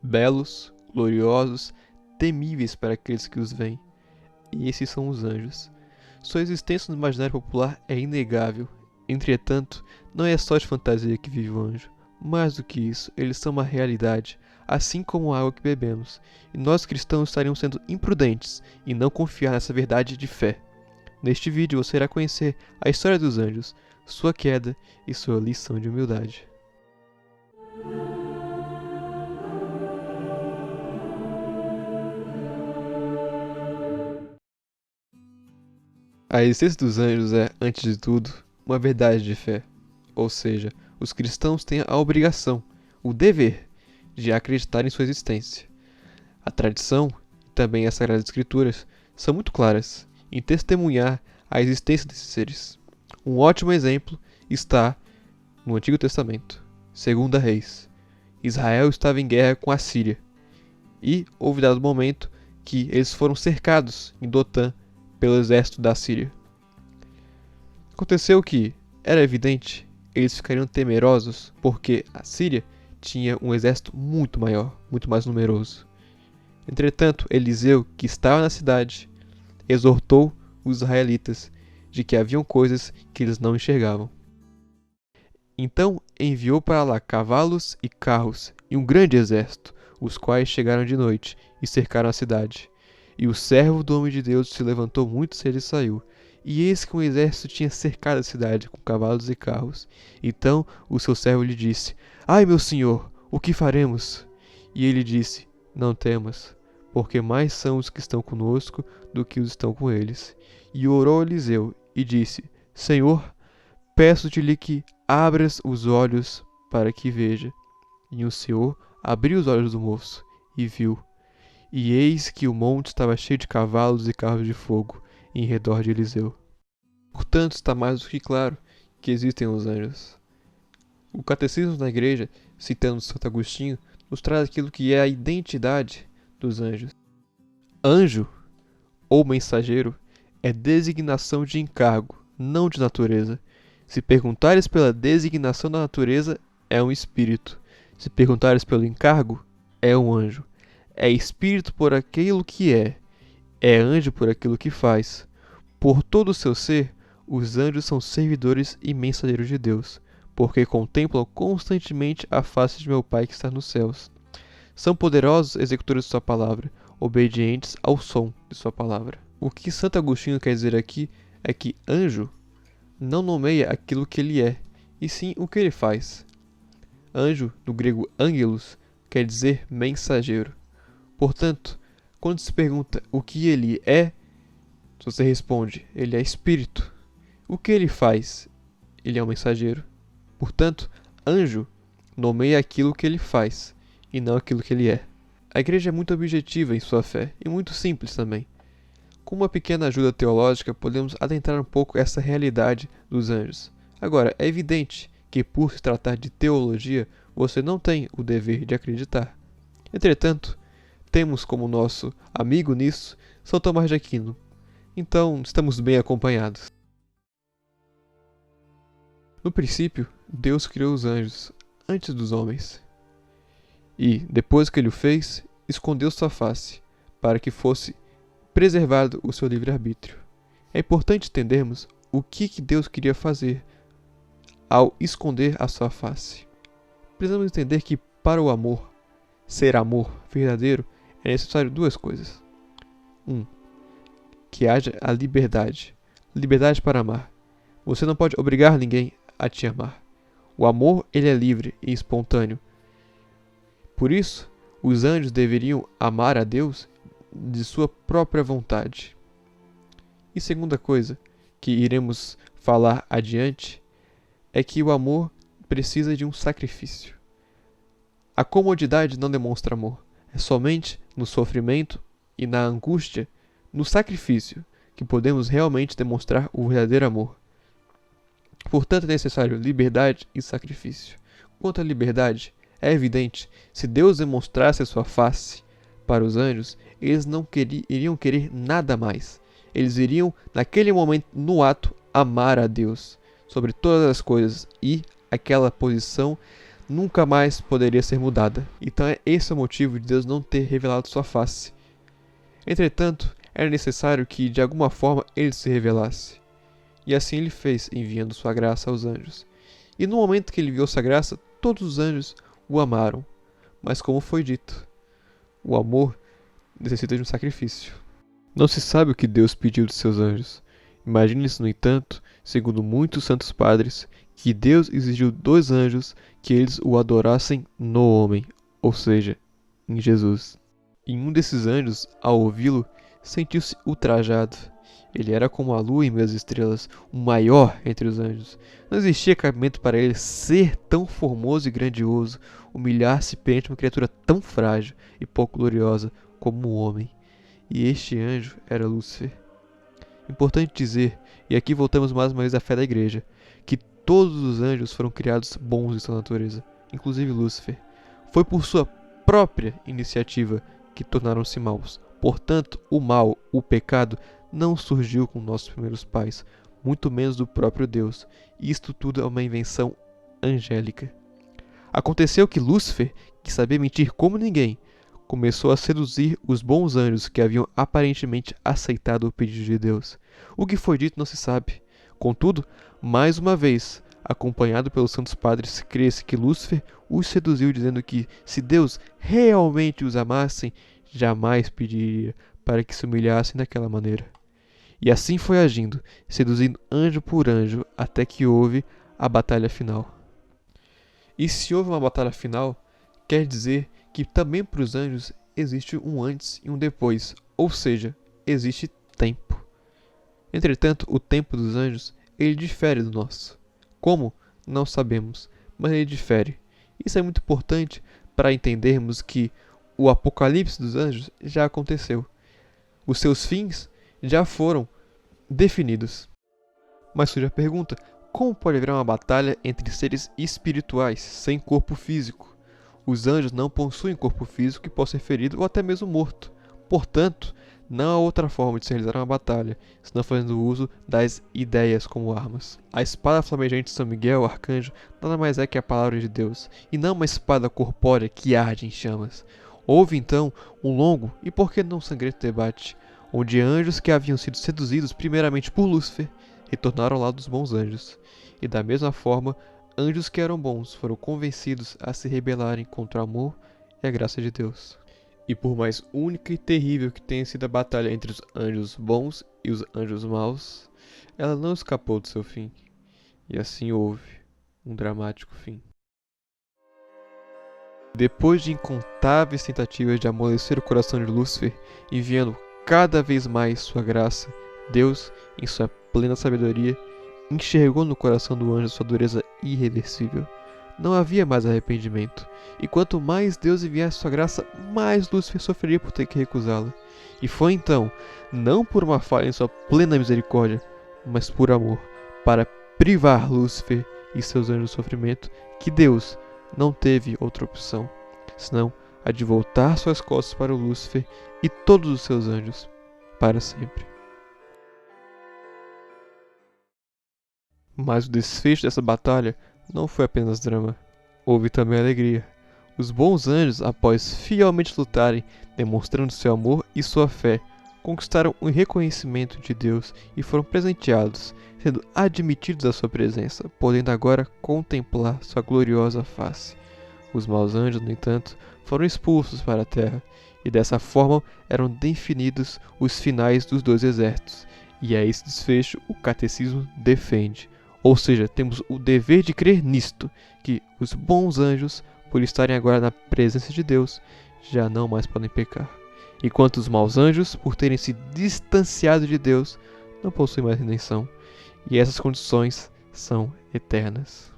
belos, gloriosos, temíveis para aqueles que os veem. E esses são os anjos. Sua existência no imaginário popular é inegável. Entretanto, não é só de fantasia que vive o anjo. Mais do que isso, eles são uma realidade, assim como a água que bebemos. E nós cristãos estaríamos sendo imprudentes em não confiar nessa verdade de fé. Neste vídeo você irá conhecer a história dos anjos, sua queda e sua lição de humildade. A existência dos anjos é, antes de tudo, uma verdade de fé. Ou seja, os cristãos têm a obrigação, o dever, de acreditar em sua existência. A tradição e também as Sagradas Escrituras são muito claras em testemunhar a existência desses seres. Um ótimo exemplo está no Antigo Testamento, 2 Reis. Israel estava em guerra com a Síria e houve dado momento que eles foram cercados em Dotã pelo exército da Síria. Aconteceu que, era evidente, eles ficariam temerosos porque a Síria tinha um exército muito maior, muito mais numeroso. Entretanto, Eliseu, que estava na cidade, exortou os israelitas de que haviam coisas que eles não enxergavam. Então enviou para lá cavalos e carros e um grande exército, os quais chegaram de noite e cercaram a cidade. E o servo do homem de Deus se levantou muito cedo e saiu. E eis que um exército tinha cercado a cidade com cavalos e carros. Então o seu servo lhe disse: Ai, meu senhor, o que faremos? E ele disse: Não temas, porque mais são os que estão conosco do que os que estão com eles. E orou Eliseu e disse: Senhor, peço-te-lhe que abras os olhos para que veja. E o Senhor abriu os olhos do moço e viu. E eis que o monte estava cheio de cavalos e carros de fogo em redor de Eliseu. Portanto, está mais do que claro que existem os anjos. O Catecismo da Igreja, citando Santo Agostinho, nos traz aquilo que é a identidade dos anjos. Anjo, ou mensageiro, é designação de encargo, não de natureza. Se perguntares pela designação da natureza, é um espírito. Se perguntares pelo encargo, é um anjo. É espírito por aquilo que é anjo por aquilo que faz. Por todo o seu ser, os anjos são servidores e mensageiros de Deus, porque contemplam constantemente a face de meu Pai que está nos céus. São poderosos executores de sua palavra, obedientes ao som de sua palavra. O que Santo Agostinho quer dizer aqui é que anjo não nomeia aquilo que ele é, e sim o que ele faz. Anjo, do grego angelos, quer dizer mensageiro. Portanto, quando se pergunta o que ele é, você responde, ele é espírito. O que ele faz? Ele é um mensageiro. Portanto, anjo nomeia aquilo que ele faz, e não aquilo que ele é. A igreja é muito objetiva em sua fé, e muito simples também. Com uma pequena ajuda teológica, podemos adentrar um pouco essa realidade dos anjos. Agora, é evidente que por se tratar de teologia, você não tem o dever de acreditar. Entretanto, temos como nosso amigo nisso São Tomás de Aquino. Então, estamos bem acompanhados. No princípio, Deus criou os anjos antes dos homens. E, depois que ele o fez, escondeu sua face, para que fosse preservado o seu livre-arbítrio. É importante entendermos o que Deus queria fazer ao esconder a sua face. Precisamos entender que, para o amor ser amor verdadeiro, é necessário duas coisas. Que haja a liberdade. Liberdade para amar. Você não pode obrigar ninguém a te amar. O amor, ele é livre e espontâneo. Por isso, os anjos deveriam amar a Deus de sua própria vontade. E segunda coisa que iremos falar adiante é que o amor precisa de um sacrifício. A comodidade não demonstra amor. É somente no sofrimento e na angústia, no sacrifício, que podemos realmente demonstrar o verdadeiro amor. Portanto, é necessário liberdade e sacrifício. Quanto à liberdade, é evidente, se Deus demonstrasse a sua face para os anjos, eles não iriam querer nada mais. Eles iriam, naquele momento, no ato, amar a Deus sobre todas as coisas, e aquela posição nunca mais poderia ser mudada. Então esse é o motivo de Deus não ter revelado sua face. Entretanto, era necessário que de alguma forma ele se revelasse. E assim ele fez, enviando sua graça aos anjos. E no momento que ele enviou sua graça, todos os anjos o amaram. Mas como foi dito, o amor necessita de um sacrifício. Não se sabe o que Deus pediu de seus anjos. Imagine-se, no entanto, segundo muitos santos padres, que Deus exigiu 2 anjos que eles o adorassem no homem, ou seja, em Jesus. E um desses anjos, ao ouvi-lo, sentiu-se ultrajado. Ele era como a lua em meio às estrelas, o maior entre os anjos. Não existia cabimento para ele ser tão formoso e grandioso, humilhar-se perante uma criatura tão frágil e pouco gloriosa como o homem. E este anjo era Lúcifer. Importante dizer, e aqui voltamos mais uma vez à fé da igreja, que todos os anjos foram criados bons em sua natureza, inclusive Lúcifer. Foi por sua própria iniciativa que tornaram-se maus. Portanto, o mal, o pecado, não surgiu com nossos primeiros pais, muito menos do próprio Deus. Isto tudo é uma invenção angélica. Aconteceu que Lúcifer, que sabia mentir como ninguém, começou a seduzir os bons anjos que haviam aparentemente aceitado o pedido de Deus. O que foi dito não se sabe. Contudo, mais uma vez, acompanhado pelos santos padres, crê-se que Lúcifer os seduziu, dizendo que, se Deus realmente os amasse, jamais pediria para que se humilhassem daquela maneira. E assim foi agindo, seduzindo anjo por anjo, até que houve a batalha final. E se houve uma batalha final, quer dizer que também para os anjos existe um antes e um depois, ou seja, existe tempo. Entretanto, o tempo dos anjos, ele difere do nosso. Como? Não sabemos, mas ele difere. Isso é muito importante para entendermos que o apocalipse dos anjos já aconteceu. Os seus fins já foram definidos. Mas surge a pergunta: como pode haver uma batalha entre seres espirituais sem corpo físico? Os anjos não possuem corpo físico que possa ser ferido ou até mesmo morto. Portanto, não há outra forma de se realizar uma batalha, senão fazendo uso das ideias como armas. A espada flamejante de São Miguel, arcanjo, nada mais é que a palavra de Deus, e não uma espada corpórea que arde em chamas. Houve então um longo e por que não sangrento debate, onde anjos que haviam sido seduzidos primeiramente por Lúcifer retornaram ao lado dos bons anjos, e da mesma forma, anjos que eram bons foram convencidos a se rebelarem contra o amor e a graça de Deus. E por mais única e terrível que tenha sido a batalha entre os anjos bons e os anjos maus, ela não escapou do seu fim. E assim houve um dramático fim. Depois de incontáveis tentativas de amolecer o coração de Lúcifer, enviando cada vez mais sua graça, Deus, em sua plena sabedoria, enxergou no coração do anjo sua dureza irreversível. Não havia mais arrependimento, e quanto mais Deus enviasse sua graça, mais Lúcifer sofreria por ter que recusá-la. E foi então, não por uma falha em sua plena misericórdia, mas por amor, para privar Lúcifer e seus anjos do sofrimento, que Deus não teve outra opção, senão a de voltar suas costas para o Lúcifer e todos os seus anjos, para sempre. Mas o desfecho dessa batalha não foi apenas drama, houve também alegria. Os bons anjos, após fielmente lutarem, demonstrando seu amor e sua fé, conquistaram o reconhecimento de Deus e foram presenteados, sendo admitidos à sua presença, podendo agora contemplar sua gloriosa face. Os maus anjos, no entanto, foram expulsos para a terra, e dessa forma eram definidos os finais dos 2 exércitos, e a esse desfecho o catecismo defende. Ou seja, temos o dever de crer nisto, que os bons anjos, por estarem agora na presença de Deus, já não mais podem pecar. Enquanto os maus anjos, por terem se distanciado de Deus, não possuem mais redenção. E essas condições são eternas.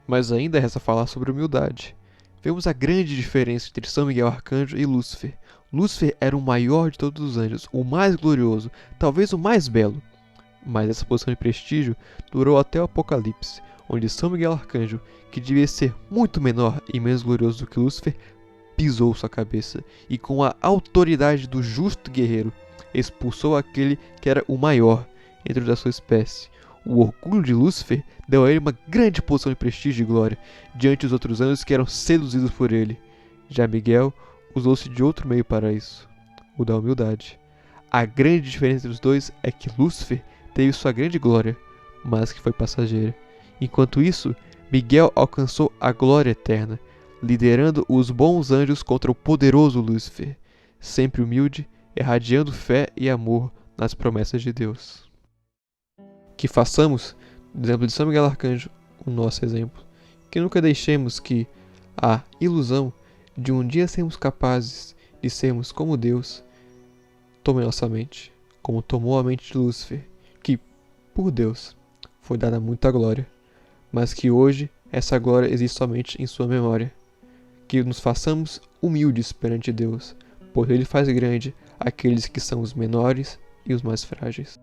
Mas ainda resta falar sobre humildade. Vemos a grande diferença entre São Miguel Arcanjo e Lúcifer. Lúcifer era o maior de todos os anjos, o mais glorioso, talvez o mais belo. Mas essa posição de prestígio durou até o Apocalipse, onde São Miguel Arcanjo, que devia ser muito menor e menos glorioso do que Lúcifer, pisou sua cabeça e, com a autoridade do justo guerreiro, expulsou aquele que era o maior entre os da sua espécie, O orgulho de Lúcifer deu a ele uma grande posição de prestígio e glória diante dos outros anjos que eram seduzidos por ele. Já Miguel usou-se de outro meio para isso, o da humildade. A grande diferença entre os dois é que Lúcifer teve sua grande glória, mas que foi passageira. Enquanto isso, Miguel alcançou a glória eterna, liderando os bons anjos contra o poderoso Lúcifer, sempre humilde, irradiando fé e amor nas promessas de Deus. Que façamos, do exemplo de São Miguel Arcanjo, o nosso exemplo. Que nunca deixemos que a ilusão de um dia sermos capazes de sermos como Deus tome nossa mente, como tomou a mente de Lúcifer, que, por Deus, foi dada muita glória, mas que hoje essa glória existe somente em sua memória. Que nos façamos humildes perante Deus, pois Ele faz grande aqueles que são os menores e os mais frágeis.